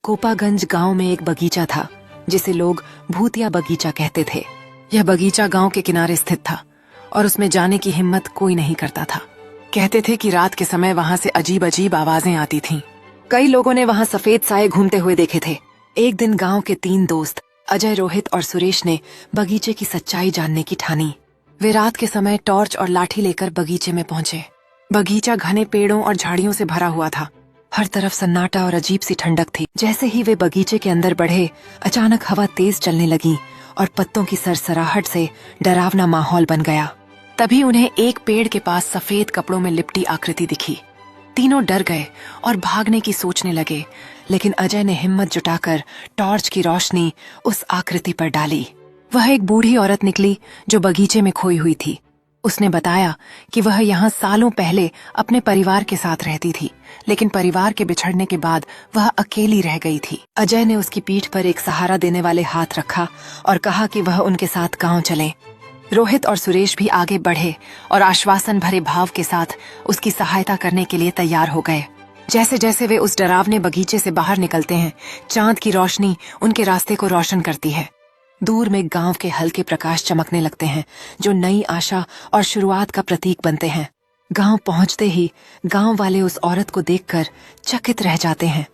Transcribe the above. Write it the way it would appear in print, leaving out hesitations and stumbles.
कोपागंज गांव में एक बगीचा था जिसे लोग भूतिया बगीचा कहते थे। यह बगीचा गांव के किनारे स्थित था और उसमें जाने की हिम्मत कोई नहीं करता था। कहते थे कि रात के समय वहां से अजीब अजीब आवाजें आती थीं। कई लोगों ने वहां सफेद साए घूमते हुए देखे थे। एक दिन गांव के 3 दोस्त अजय, रोहित और सुरेश ने बगीचे की सच्चाई जानने की ठानी। वे रात के समय टॉर्च और लाठी लेकर बगीचे में पहुंचे। बगीचा घने पेड़ों और झाड़ियों से भरा हुआ था। हर तरफ सन्नाटा और अजीब सी ठंडक थी। जैसे ही वे बगीचे के अंदर बढ़े, अचानक हवा तेज चलने लगी और पत्तों की सरसराहट से डरावना माहौल बन गया। तभी उन्हें एक पेड़ के पास सफेद कपड़ों में लिपटी आकृति दिखी। तीनों डर गए और भागने की सोचने लगे, लेकिन अजय ने हिम्मत जुटाकर टॉर्च की रोशनी उस आकृति पर डाली। वह एक बूढ़ी औरत निकली जो बगीचे में खोई हुई थी। उसने बताया कि वह यहाँ सालों पहले अपने परिवार के साथ रहती थी, लेकिन परिवार के बिछड़ने के बाद वह अकेली रह गई थी। अजय ने उसकी पीठ पर एक सहारा देने वाले हाथ रखा और कहा कि वह उनके साथ गांव चले। रोहित और सुरेश भी आगे बढ़े और आश्वासन भरे भाव के साथ उसकी सहायता करने के लिए तैयार हो गए। जैसे जैसे वे उस डरावने बगीचे से बाहर निकलते हैं, चांद की रोशनी उनके रास्ते को रोशन करती है। दूर में गांव के हल्के प्रकाश चमकने लगते हैं, जो नई आशा और शुरुआत का प्रतीक बनते हैं। गांव पहुंचते ही गांव वाले उस औरत को देखकर चकित रह जाते हैं।